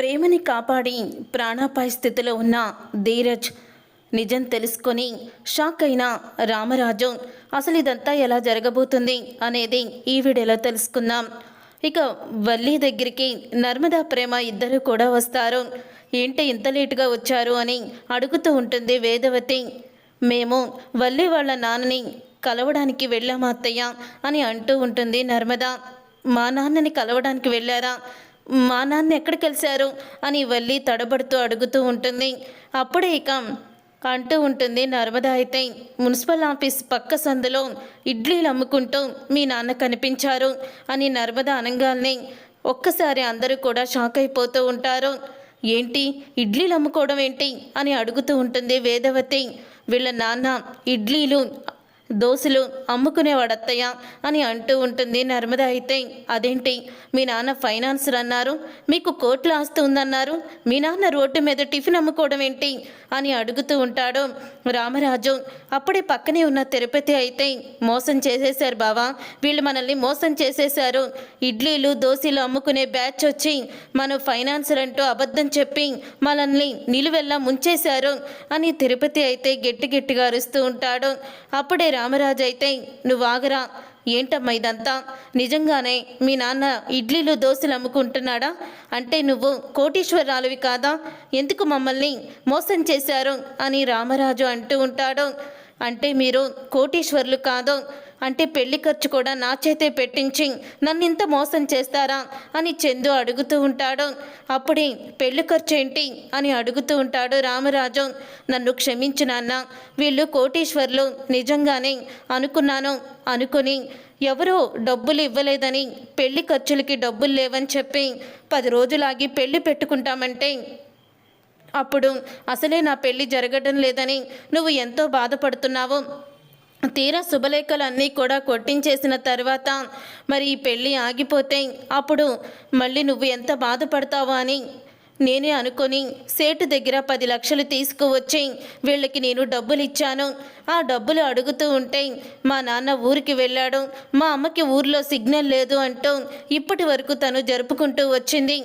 ప్రేమని కాపాడి ప్రాణాపాయ స్థితిలో ఉన్న ధీరజ్ నిజం తెలుసుకొని షాక్ అయిన రామరాజు అసలు ఇదంతా ఎలా జరగబోతుంది అనేది ఈ వీడియోలో తెలుసుకుందాం. ఇక వల్లి దగ్గరికి నర్మదా ప్రేమ ఇద్దరు కూడా వస్తారు. ఏంటి ఇంత లేటుగా వచ్చారు అని అడుగుతూ ఉంటుంది వేదవతి. మేము వల్లి వాళ్ళ నాన్నని కలవడానికి వెళ్ళామా అత్తయ్య అని అంటూ ఉంటుంది నర్మద. మా నాన్నని కలవడానికి వెళ్ళారా? మా నాన్న ఎక్కడ కలిశారు అని వల్లి తడబడుతూ అడుగుతూ ఉంటుంది. అప్పుడే ఇక అంటూ ఉంటుంది నర్మద. అయితే మున్సిపల్ ఆఫీస్ పక్క సందులో ఇడ్లీలు అమ్ముకుంటూ మీ నాన్న కనిపించారు అని నర్మద అనగానే ఒక్కసారి అందరూ కూడా షాక్ అయిపోతూ ఉంటారు. ఏంటి ఇడ్లీలు అమ్ముకోవడం ఏంటి అని అడుగుతూ ఉంటుంది వేదవతి. వీళ్ళ నాన్న ఇడ్లీలు దోశలు అమ్ముకునేవాడత్తయ్య అని అంటూ ఉంటుంది నర్మద. అయితే అదేంటి మీ నాన్న ఫైనాన్సర్ అన్నారు, మీకు కోట్ల ఆస్తి ఉందన్నారు, మీ నాన్న రోడ్డు మీద టిఫిన్ అమ్ముకోవడం ఏంటి అని అడుగుతూ ఉంటాడు రామరాజు. అప్పుడే పక్కనే ఉన్న తిరుపతి అయితే మోసం చేసేశారు బావా, వీళ్ళు మనల్ని మోసం చేసేశారు, ఇడ్లీలు దోశలు అమ్ముకునే బ్యాచ్ వచ్చి మనం ఫైనాన్సర్ అంటూ అబద్ధం చెప్పి మనల్ని నిలువెల్లా ముంచేశారు అని తిరుపతి అయితే గట్టి గట్టిగా అరుస్తూ ఉంటాడు. అప్పుడే రామరాజు అయితే నువ్వు ఆగరా, ఏంటమ్మా ఇదంతా, నిజంగానే మీ నాన్న ఇడ్లీలు దోశలు అమ్ముకుంటున్నాడా? అంటే నువ్వు కోటీశ్వరాలువి కాదా? ఎందుకు మమ్మల్ని మోసం చేశారు అని రామరాజు అంటూ ఉంటాడు. అంటే మీరు కోటీశ్వర్లు కాదు, అంటే పెళ్లి ఖర్చు కూడా నా చేతే పెట్టించి నన్ను ఇంత మోసం చేస్తారా అని చందు అడుగుతూ ఉంటాడు. అప్పుడే పెళ్లి ఖర్చు ఏంటి అని అడుగుతూ ఉంటాడు రామరాజు. నన్ను క్షమించు నాన్న, వీళ్ళు కోటీశ్వర్లు నిజంగానే అనుకుని ఎవరో డబ్బులు ఇవ్వలేదని పెళ్లి ఖర్చులకి డబ్బులు లేవని చెప్పి 10 రోజులాగి పెళ్లి పెట్టుకుంటామంటే అప్పుడు అసలే నా పెళ్లి జరగడం లేదని నువ్వు ఎంతో బాధపడుతున్నావు. తీరా శుభలేఖలు అన్నీ కూడా కొట్టించేసిన తర్వాత మరి ఈ పెళ్ళి ఆగిపోతే అప్పుడు మళ్ళీ నువ్వు ఎంత బాధపడతావో అని నేనే అనుకొని సేటు దగ్గర 10 లక్షలు తీసుకువచ్చి వీళ్ళకి నేను డబ్బులు ఇచ్చాను. ఆ డబ్బులు అడుగుతూ ఉంటే మా నాన్న ఊరికి వెళ్ళాడు, మా అమ్మకి ఊర్లో సిగ్నల్ లేదు అంటూ ఇప్పటి వరకు తను జరుపుకుంటూ వచ్చింది.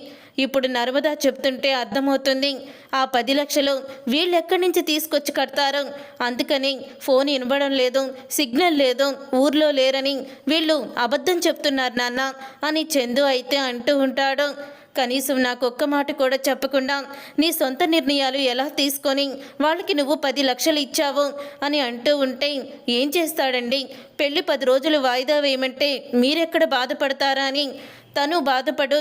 ఇప్పుడు నర్మదా చెప్తుంటే అర్థమవుతుంది ఆ 10 లక్షలు వీళ్ళు ఎక్కడి నుంచి తీసుకొచ్చి కడతారు, అందుకని ఫోన్ వినబడం లేదు, సిగ్నల్ లేదు, ఊర్లో లేరని వీళ్ళు అబద్ధం చెప్తున్నారు నాన్న అని చందు అయితే అంటూ ఉంటాడు. కనీసం నాకు ఒక్క మాట కూడా చెప్పకుండా నీ సొంత నిర్ణయాలు ఎలా తీసుకొని వాళ్ళకి నువ్వు 10 లక్షలు ఇచ్చావు అని అంటూ ఉంటే ఏం చేస్తాడండి? పెళ్ళి 10 రోజులు వాయిదా వేయమంటే మీరెక్కడ బాధపడతారా అని తను బాధపడు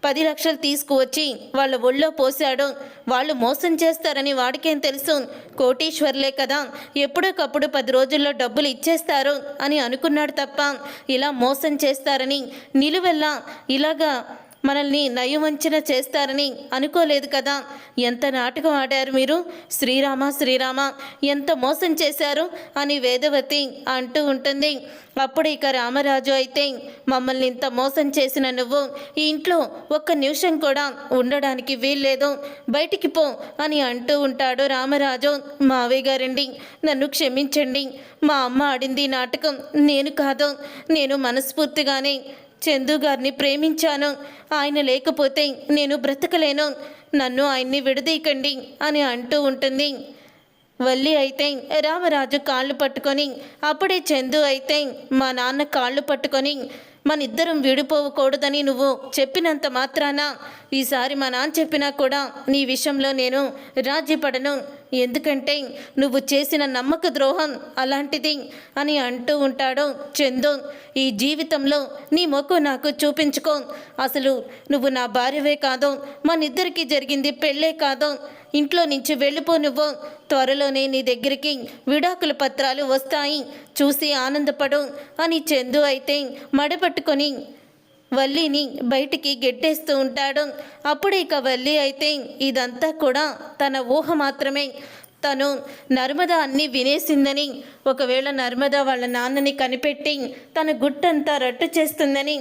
10 లక్షలు తీసుకువచ్చి వాళ్ళ ఒళ్ళో పోశాడు. వాళ్ళు మోసం చేస్తారని వాడికేం తెలుసు, కోటీశ్వర్లే కదా, ఎప్పుడోకప్పుడు 10 రోజుల్లో డబ్బులు ఇచ్చేస్తారు అని అనుకున్నాడు తప్ప ఇలా మోసం చేస్తారని నిలువెల్లా ఇలాగా మనల్ని నయవంచన చేస్తారని అనుకోలేదు కదా. ఎంత నాటకం ఆడారు మీరు, శ్రీరామ శ్రీరామ ఎంత మోసం చేశారు అని వేదవతి అంటూ ఉంటుంది. అప్పుడు ఇక రామరాజు అయితే మమ్మల్ని ఇంత మోసం చేసిన నువ్వు ఈ ఇంట్లో ఒక్క నిమిషం కూడా ఉండడానికి వీల్లేదు, బయటికి పో అని అంటూ ఉంటాడు రామరాజు. మావయ్య గారండి నన్ను క్షమించండి, మా అమ్మ ఆడింది నాటకం నేను కాదు, నేను మనస్ఫూర్తిగానే చందు గారిని ప్రేమించాను, ఆయన లేకపోతే నేను బ్రతకలేను, నన్ను ఆయన్ని విడదీయకండి అని అంటూ ఉంటుంది వల్లి. అయితే రామరాజు కాళ్ళు పట్టుకొని అప్పుడే చందు అయితే మా నాన్న కాళ్ళు పట్టుకొని మనిద్దరం విడిపోకూడదని నువ్వు చెప్పినంత మాత్రాన ఈసారి మా నాన్న చెప్పినా కూడా నీ విషయంలో నేను రాజీపడను, ఎందుకంటే నువ్వు చేసిన నమ్మక ద్రోహం అలాంటిది అని అంటూ ఉంటాడు చందు. ఈ జీవితంలో నీ మొక్కు నాకు చూపించుకో, అసలు నువ్వు నా భార్యవే కాదు, మనిద్దరికీ జరిగింది పెళ్ళే కాదు, ఇంట్లో నుంచి వెళ్ళిపో, నువ్వు త్వరలోనే నీ దగ్గరికి విడాకుల పత్రాలు వస్తాయి, చూసి ఆనందపడు అని చందు అయితే మడపట్టుకొని వల్లిని బయటికి గెట్టేస్తూ ఉంటాడు. అప్పుడు ఇక వల్లి అయితే ఇదంతా కూడా తన ఊహ మాత్రమే, తను నర్మద అన్నీ వినేసిందని, ఒకవేళ నర్మద వాళ్ళ నాన్నని కనిపెట్టి తన గుట్టంతా రట్టు చేస్తుందని,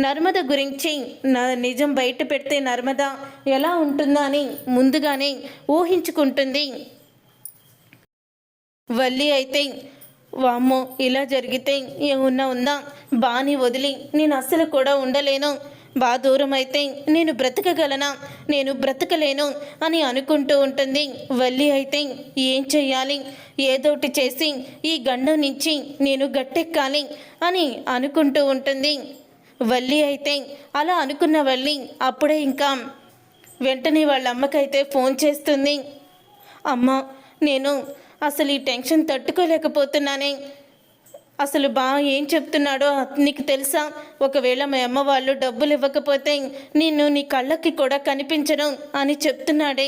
నర్మద గురించి నిజం బయట పెడితే నర్మద ఎలా ఉంటుందో అని ముందుగానే ఊహించుకుంటుంది వల్లి. అయితే వామ్మో ఇలా జరిగితే ఏమున్నా ఉందా, బాని వదిలి నేను అస్సలు కూడా ఉండలేను, బాగా దూరం అయితే నేను బ్రతకగలనా, నేను బ్రతకలేను అని అనుకుంటూ ఉంటుంది. వల్లి అయితే ఏం చెయ్యాలి, ఏదోటి చేసి ఈ గండం నుంచి నేను గట్టెక్కాలి అని అనుకుంటూ ఉంటుంది. వల్లి అయితే అలా అనుకున్న వల్లి అప్పుడే ఇంకా వెంటనే వాళ్ళ అమ్మకైతే ఫోన్ చేస్తుంది. అమ్మ, నేను అసలు ఈ టెన్షన్ తట్టుకోలేకపోతున్నానే. అసలు ఏం చెప్తున్నాడో నీకు తెలుసా? ఒకవేళ మా అమ్మ వాళ్ళు డబ్బులు ఇవ్వకపోతే నిన్ను నీ కళ్ళకి కూడా కనిపించను అని చెప్తున్నాడే.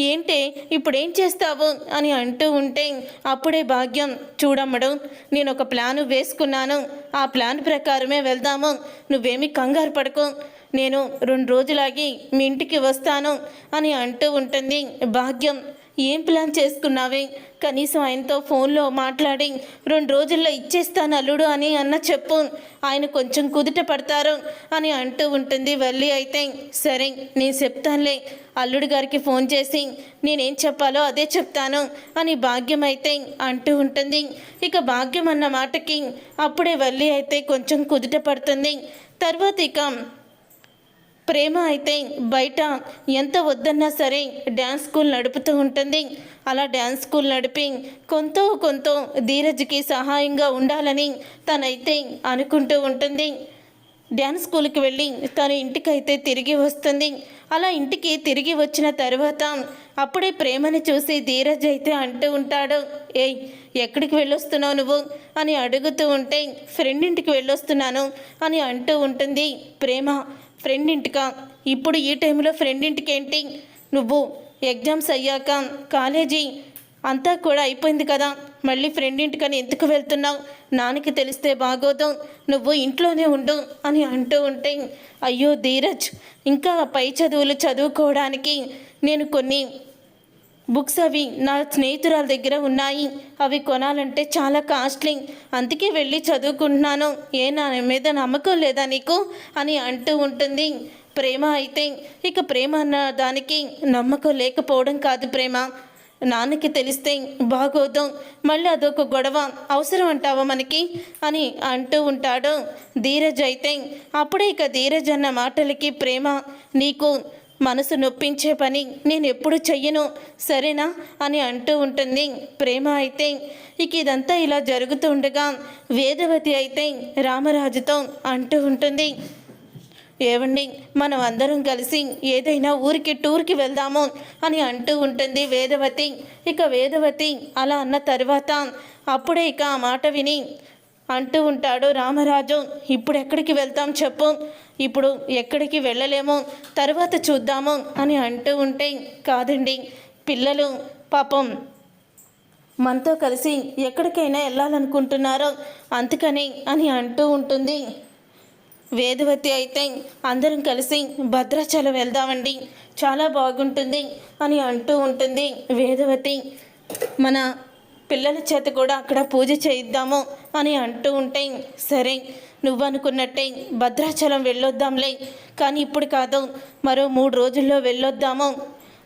ఏంటే ఇప్పుడేం చేస్తావు అని అంటూ ఉంటే అప్పుడే భాగ్యం, చూడమ్మడు, నేను ఒక ప్లాను వేసుకున్నాను, ఆ ప్లాన్ ప్రకారమే వెళ్దాము, నువ్వేమీ కంగారు పడకు, నేను 2 రోజులాగి మీ ఇంటికి వస్తాను అని అంటూ ఉంటుంది. భాగ్యం, ఏం ప్లాన్ చేసుకున్నావే? కనీసం ఆయనతో ఫోన్లో మాట్లాడి 2 రోజుల్లో ఇచ్చేస్తాను అల్లుడు అని అన్న చెప్పు, ఆయన కొంచెం కుదుట పడతారు అని అంటూ ఉంటుంది. వల్లి అయితే సరే నేను చెప్తానులే, అల్లుడు గారికి ఫోన్ చేసి నేనేం చెప్పాలో అదే చెప్తాను అని భాగ్యం అయితే అంటూ ఉంటుంది. ఇక భాగ్యం అన్న మాటకి అప్పుడే వల్లి అయితే కొంచెం కుదుట పడుతుంది. తర్వాత ఇక ప్రేమ అయితే బయట ఎంత వద్దన్నా సరే డ్యాన్స్ స్కూల్ నడుపుతూ ఉంటుంది. అలా డ్యాన్స్ స్కూల్ నడిపి కొంత ధీరజ్కి సహాయంగా ఉండాలని తనైతే అనుకుంటూ ఉంటుంది. డ్యాన్స్ స్కూల్కి వెళ్ళి తన ఇంటికైతే తిరిగి వస్తుంది. అలా ఇంటికి తిరిగి వచ్చిన తర్వాత అప్పుడే ప్రేమని చూసి ధీరజ్ అయితే అంటూ ఉంటాడు, ఏయ్ ఎక్కడికి వెళ్ళొస్తున్నావు నువ్వు అని అడుగుతూ ఉంటే ఫ్రెండ్ ఇంటికి వెళ్ళొస్తున్నాను అని అంటూ ఉంటుంది. ప్రేమ, ఫ్రెండ్ ఇంటికా? ఇప్పుడు ఈ టైంలో ఫ్రెండ్ ఇంటికి ఏంటి? నువ్వు ఎగ్జామ్స్ అయ్యాక కాలేజీ అంతా కూడా అయిపోయింది కదా, మళ్ళీ ఫ్రెండ్ ఇంటికని ఎందుకు వెళ్తున్నావు? నాన్నకి తెలిస్తే బాగోదు, నువ్వు ఇంట్లోనే ఉండు అని అంటూ ఉంటే, అయ్యో ధీరజ్, ఇంకా పై చదువులు చదువుకోవడానికి నేను కొన్ని బుక్స్ అవి నా స్నేహితురాల దగ్గర ఉన్నాయి, అవి కొనాలంటే చాలా కాస్ట్లీ, అందుకే వెళ్ళి చదువుకుంటున్నాను, నా మీద నమ్మకం లేదా నీకు అని అంటూ ఉంటుంది. ప్రేమ అయితే ఇక ప్రేమ అన్న దానికి నమ్మకం లేకపోవడం కాదు ప్రేమ, నాన్నకి తెలిస్తే బాగోదు, మళ్ళీ అదొక గొడవ, అవసరం అంటావా మనకి అని అంటూ ఉంటాడు ధీరజ్ అయితే. అప్పుడే ఇక ధీరజ్ అన్న మాటలకి ప్రేమ, నీకు మనసు నొప్పించే పని నేను ఎప్పుడు చెయ్యను సరేనా అని అంటూ ఉంటుంది. ప్రేమ అయితే ఇక ఇదంతా ఇలా జరుగుతూ ఉండగా వేదవతి అయితే రామరాజుతో అంటూ ఉంటుంది, ఏవండి మనం అందరం కలిసి ఏదైనా ఊరికి టూర్కి వెళ్దాము అని అంటూ ఉంటుంది వేదవతి. ఇక వేదవతి అలా అన్న తర్వాత అప్పుడే ఇక ఆ మాట విని అంటూ ఉంటాడు రామరాజు, ఇప్పుడు ఎక్కడికి వెళ్తాం చెప్పు, ఇప్పుడు ఎక్కడికి వెళ్ళలేము, తర్వాత చూద్దాము అని అంటూ ఉంటే, కాదండి పిల్లలు పాపం మనతో కలిసి ఎక్కడికైనా వెళ్ళాలనుకుంటున్నారో అందుకని అని అంటూ ఉంటుంది. వేదవతి అయితే అందరం కలిసి భద్రాచలం వెళ్దామండి, చాలా బాగుంటుంది అని అంటూ ఉంటుంది. వేదవతి, మన పిల్లల చేత కూడా అక్కడ పూజ చేయిద్దాము అని అంటూ ఉంటే, సరే నువ్వు అనుకున్నట్టే భద్రాచలం వెళ్ళొద్దాంలే, కానీ ఇప్పుడు కాదు, మరో 3 రోజుల్లో వెళ్ళొద్దాము,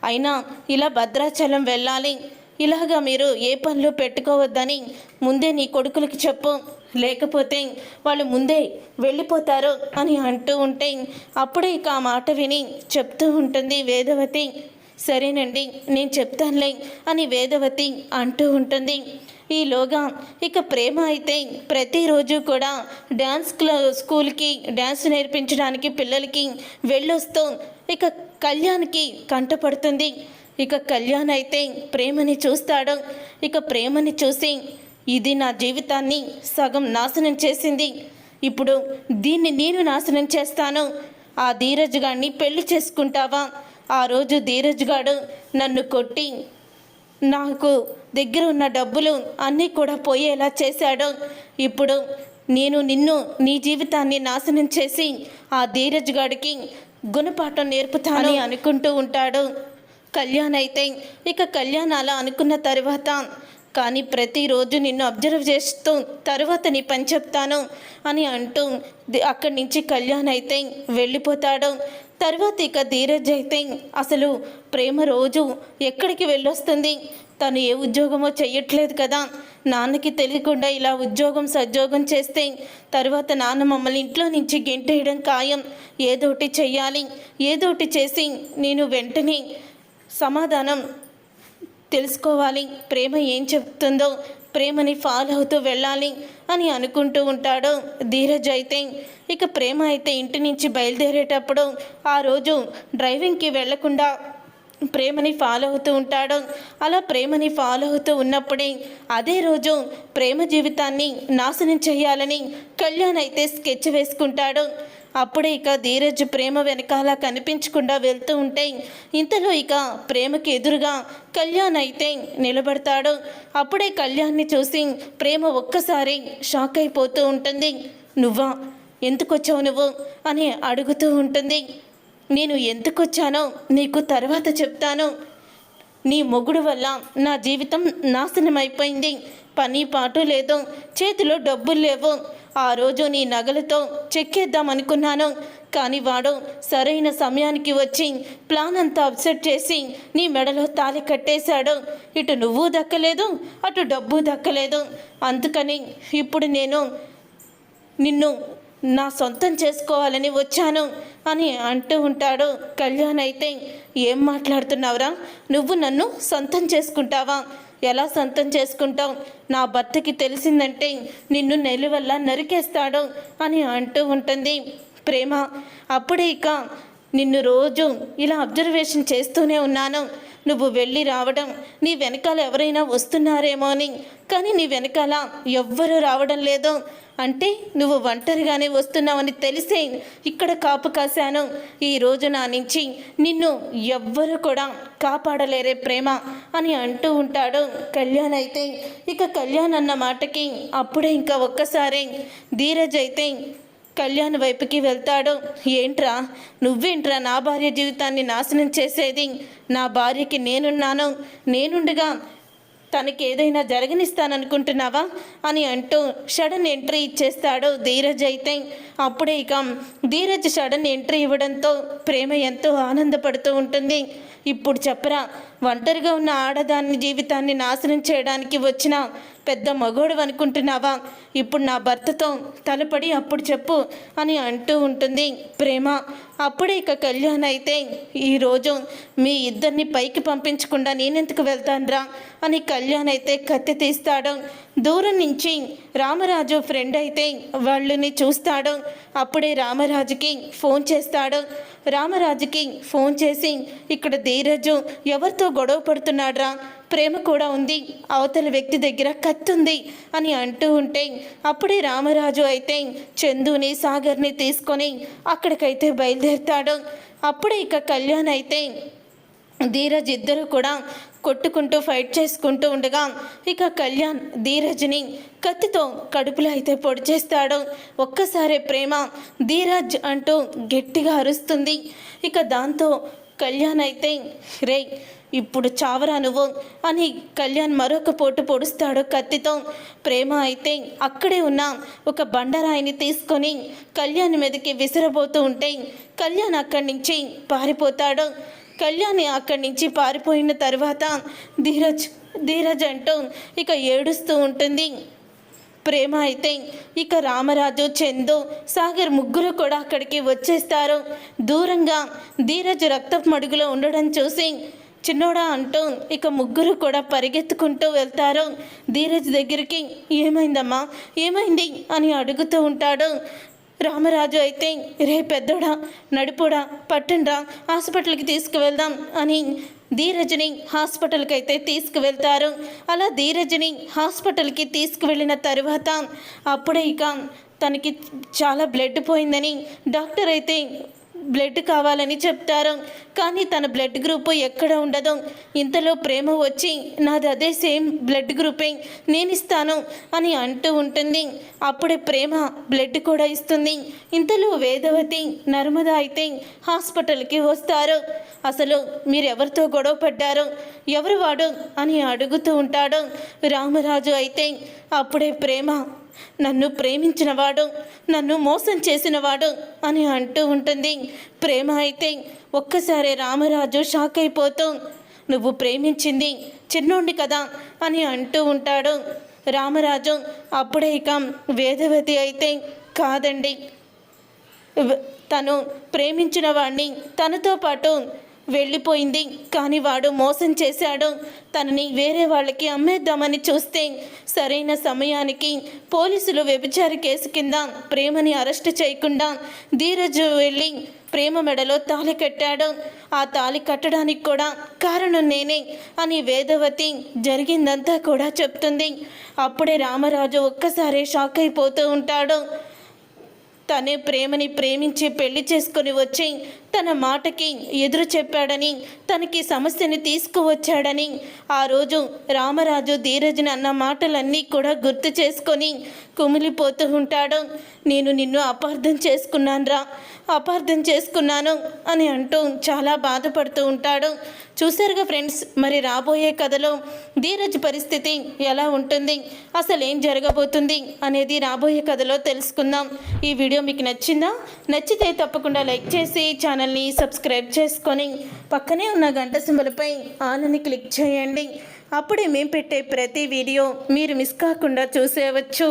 అయినా ఇలా భద్రాచలం వెళ్ళాలి, ఇలాగా మీరు ఏ పనులు పెట్టుకోవద్దని ముందే నీ కొడుకులకి చెప్పు, లేకపోతే వాళ్ళు ముందే వెళ్ళిపోతారు అని అంటూ ఉంటే అప్పుడే ఇక ఆ మాట విని చెప్తూ ఉంటుంది వేదవతి. సరేనండి నేను చెప్తానులే అని వేదవతి అంటూ ఉంటుంది. ఈలోగా ఇక ప్రేమ అయితే ప్రతిరోజు కూడా స్కూల్కి డ్యాన్స్ నేర్పించడానికి పిల్లలకి వెళ్ళొస్తూ ఇక కళ్యాణ్కి కంటపడుతుంది. ఇక కళ్యాణ్ అయితే ప్రేమని చూస్తాడు. ఇక ప్రేమని చూసి, ఇది నా జీవితాన్ని సగం నాశనం చేసింది, ఇప్పుడు దీన్ని నేను నాశనం చేస్తాను, ఆ ధీరజ్ గారిని పెళ్లి చేసుకుంటావా? ఆ రోజు ధీరజ్ గాడు నన్ను కొట్టి నాకు దగ్గర ఉన్న డబ్బులు అన్నీ కూడా పోయేలా చేశాడు, ఇప్పుడు నేను నీ జీవితాన్ని నాశనం చేసి ఆ ధీరజ్ గాడికి గుణపాఠం నేర్పుతాను అనుకుంటూ ఉంటాడు కళ్యాణ్ అయితే. ఇక కళ్యాణ్ అలా అనుకున్న తర్వాత, కానీ ప్రతిరోజు నిన్ను అబ్జర్వ్ చేస్తూ తర్వాత నీ పని చెప్తాను అని అంటూ అక్కడి నుంచి కళ్యాణ్ అయితే వెళ్ళిపోతాడు. తర్వాత ఇక ధీరజ్ అయితే అసలు ప్రేమ రోజు ఎక్కడికి వెళ్ళొస్తుంది, తను ఏ ఉద్యోగమో చెయ్యట్లేదు కదా, నాన్నకి తెలియకుండా ఇలా ఉద్యోగం సద్యోగం చేస్తే తర్వాత నాన్న మమ్మల్ని ఇంట్లో నుంచి గెంటేయడం ఖాయం, ఏదోటి చెయ్యాలి, ఏదోటి చేసి నేను వెంటనే సమాధానం తెలుసుకోవాలి, ప్రేమ ఏం చెప్తుందో ప్రేమని ఫాలో అవుతూ వెళ్ళాలి అని అనుకుంటూ ఉంటాడు ధీరజ్. అయితే ఇక ప్రేమ అయితే ఇంటి నుంచి బయలుదేరేటప్పుడు ఆ రోజు డ్రైవింగ్కి వెళ్లకుండా ప్రేమని ఫాలో అవుతూ ఉంటాడు. అలా ప్రేమని ఫాలో అవుతూ ఉన్నప్పుడే అదే రోజు ప్రేమ జీవితాన్ని నాశనం చేయాలని కళ్యాణ్ అయితే స్కెచ్ వేసుకుంటాడు. అప్పుడే ఇక ధీరజ్ ప్రేమ వెనకాల కనిపించకుండా వెళ్తూ ఉంటే ఇంతలో ఇక ప్రేమకి ఎదురుగా కళ్యాణ్ అయితే నిలబడతాడు. అప్పుడే కళ్యాణ్ని చూసి ప్రేమ ఒక్కసారి షాక్ అయిపోతూ ఉంటుంది. నువ్వా, ఎందుకు వచ్చావు నువ్వు అని అడుగుతూ ఉంటుంది. నేను ఎందుకు వచ్చానో నీకు తర్వాత చెప్తాను. నీ మొగుడు వల్ల నా జీవితం నాశనం అయిపోయింది, పని పాటు లేదు, చేతిలో డబ్బులు లేవు. ఆ రోజు నీ నగలతో చెక్కేద్దాం అనుకున్నాను, కానీ వాడు సరైన సమయానికి వచ్చి ప్లాన్ అంతా అప్సెట్ చేసి నీ మెడలో తాళి కట్టేశాడు. ఇటు నువ్వు దక్కలేదు, అటు డబ్బు దక్కలేదు. అందుకని ఇప్పుడు నేను నిన్ను నా సొంతం చేసుకోవాలని వచ్చాను అని అంటూ ఉంటాడు. కళ్యాణ్ అయితే ఏం మాట్లాడుతున్నావురా, నువ్వు నన్ను సొంతం చేసుకుంటావా, ఎలా సొంతం చేసుకుంటావు, నా భర్తకి తెలిసిందంటే నిన్ను నెలవల్ల నరికేస్తాడు అని అంటూ ఉంటుంది ప్రేమ. అప్పుడే ఇక నిన్ను రోజు ఇలా అబ్జర్వేషన్ చేస్తూనే ఉన్నాను, నువ్వు వెళ్ళి రావడం, నీ వెనకాల ఎవరైనా వస్తున్నారేమో అని, కానీ నీ వెనకాల ఎవ్వరూ రావడం లేదు. అంటే నువ్వు ఒంటరిగానే వస్తున్నావని తెలిసే ఇక్కడ కాపు కాశాను. ఈరోజు నా నుంచి నిన్ను ఎవ్వరు కూడా కాపాడలేరే ప్రేమ అని అంటూ ఉంటాడు కళ్యాణ్. అయితే ఇక కళ్యాణ్ అన్న మాటకి అప్పుడే ఇంకా ఒక్కసారి ధీరజ్ అయితే కళ్యాణ్ వైపుకి వెళ్తాడు. ఏంట్రా, నువ్వేంట్రా నా భార్య జీవితాన్ని నాశనం చేసేది, నా భార్యకి నేనుండగా తనకి ఏదైనా జరగనిస్తాననుకుంటున్నావా అని అంటూ సడన్ ఎంట్రీ ఇచ్చేస్తాడు ధీరజ్. అయితే అప్పుడే ఇక ధీరజ్ సడన్ ఎంట్రీ ఇవ్వడంతో ప్రేమ ఎంతో ఆనందపడుతూ ఉంటుంది. ఇప్పుడు చెప్పరా, ఒంటరిగా ఉన్న ఆడదాని జీవితాన్ని నాశనం చేయడానికి వచ్చిన పెద్ద మగోడు అనుకుంటున్నావా, ఇప్పుడు నా భర్తతో తలపడి అప్పుడు చెప్పు అని అంటూ ఉంటుంది ప్రేమ. అప్పుడే ఇక కళ్యాణ్ అయితే ఈరోజు మీ ఇద్దరిని పైకి పంపించకుండా నేనెందుకు వెళ్తానురా అని కళ్యాణ్ అయితే కత్తి తీస్తాడు. దూరం నుంచి రామరాజు ఫ్రెండ్ అయితే వాళ్ళని చూస్తాడు. అప్పుడే రామరాజుకి ఫోన్ చేస్తాడు. రామరాజుకి ఫోన్ చేసి ఇక్కడ ధీరజు ఎవరితో గొడవ పడుతున్నాడ్రా, ప్రేమ కూడా ఉంది, అవతల వ్యక్తి దగ్గర కత్తి ఉంది అని అంటూ ఉంటే అప్పుడే రామరాజు అయితే చందుని సాగర్ని తీసుకొని అక్కడికైతే బయలుదేరుతాడు. అప్పుడే ఇక కళ్యాణ్ అయితే ధీరజ్ ఇద్దరు కూడా కొట్టుకుంటూ ఫైట్ చేసుకుంటూ ఉండగా ఇక కళ్యాణ్ ధీరజ్ని కత్తితో కడుపులో అయితే పొడి చేస్తాడు. ఒక్కసారి ప్రేమ ధీరజ్ అంటూ గట్టిగా అరుస్తుంది. ఇక దాంతో కళ్యాణ్ అయితే రే ఇప్పుడు చావరా నువ్వు అని కళ్యాణ్ మరొక పోటు పొడుస్తాడు కత్తితో. ప్రేమ అయితే అక్కడే ఉన్న ఒక బండరాయిని తీసుకొని కళ్యాణ్ మీదకి విసిరబోతూ ఉంటే కళ్యాణ్ అక్కడి నుంచి పారిపోతాడు. కళ్యాణ్ అక్కడి నుంచి పారిపోయిన తర్వాత ధీరజ్ అంటూ ఇక ఏడుస్తూ ఉంటుంది ప్రేమ. అయితే ఇక రామరాజు, చందు, సాగర్ ముగ్గురు కూడా అక్కడికి వచ్చేస్తారు. దూరంగా ధీరజ్ రక్తపు మడుగులో ఉండడం చూసి చిన్నోడా అంటూ ఇక ముగ్గురు కూడా పరిగెత్తుకుంటూ వెళ్తారు ధీరజ్ దగ్గరికి. ఏమైందమ్మా, ఏమైంది అని అడుగుతూ ఉంటాడు. రామరాజు అయితే రే పెద్దోడా, నడిపోడా, పట్టండ్రా, హాస్పిటల్కి తీసుకువెళ్దాం అని ధీరజ్ని హాస్పిటల్కి అయితే తీసుకువెళ్తారు. అలా ధీరజ్ని హాస్పిటల్కి తీసుకువెళ్ళిన తర్వాత అప్పుడే ఇక తనకి చాలా బ్లడ్ పోయిందని డాక్టర్ అయితే బ్లడ్ కావాలని చెప్తారు. కానీ తన బ్లడ్ గ్రూప్ ఎక్కడ ఉండదు. ఇంతలో ప్రేమ వచ్చి నాది అదే సేమ్ బ్లడ్ గ్రూపే, నేను ఇస్తాను అని అంటూ ఉంటుంది. అప్పుడే ప్రేమ బ్లడ్ కూడా ఇస్తుంది. ఇంతలో వేదవతి, నర్మద అయితే హాస్పిటల్కి వస్తారు. అసలు మీరెవరితో గొడవ పడ్డారు, ఎవరు వాడు అని అడుగుతూ ఉంటాడు రామరాజు. అయితే అప్పుడే ప్రేమ నన్ను ప్రేమించినవాడు నన్ను మోసం చేసినవాడు అని అంటూ ఉంటుంది. ప్రేమ అయితే ఒక్కసారి రామరాజు షాక్ అయిపోతూ నువ్వు ప్రేమించింది చిన్నోడిని కదా అని అంటూ ఉంటాడు. రామరాజు అప్పుడే ఇక వేదవతి అయితే కాదండి, తను ప్రేమించిన వాడిని తనతో పాటు వెళ్ళిపోయింది, కానీ వాడు మోసం చేశాడు. తనని వేరే వాళ్ళకి అమ్మేద్దామని చూస్తే సరైన సమయానికి పోలీసులు వ్యభిచార కేసు కింద ప్రేమని అరెస్ట్ చేయకుండా ధీరజ్ వెళ్ళి ప్రేమ మెడలో తాళి కట్టాడు. ఆ తాళి కట్టడానికి కూడా కారణం నేనే అని వేదవతి జరిగిందంతా కూడా చెప్తుంది. అప్పుడే రామరాజు ఒక్కసారి షాక్ అయిపోతూ ఉంటాడు. తనే ప్రేమని ప్రేమించి పెళ్లి చేసుకొని వచ్చి తన మాటకి ఎదురు చెప్పాడని, తనకి సమస్యని తీసుకువచ్చాడని ఆ రోజు రామరాజు ధీరజ్ని అన్న మాటలన్నీ కూడా గుర్తు చేసుకొని కుమిలిపోతూ ఉంటాడు. నేను నిన్ను అపార్థం చేసుకున్నాను అని అంటూ చాలా బాధపడుతూ ఉంటాడు. చూసారుగా ఫ్రెండ్స్, మరి రాబోయే కథలో ధీరజ్ పరిస్థితి ఎలా ఉంటుంది, అసలు ఏం జరగబోతుంది అనేది రాబోయే కథలో తెలుసుకుందాం. ఈ వీడియో మీకు నచ్చిందా? నచ్చితే తప్పకుండా లైక్ చేసి ఛానల్ని సబ్స్క్రైబ్ చేసుకొని పక్కనే ఉన్న గంట సింబల్పై ఆల్ అని క్లిక్ చేయండి. అప్పుడే మేము పెట్టే ప్రతి వీడియో మీరు మిస్ కాకుండా చూసేయవచ్చు.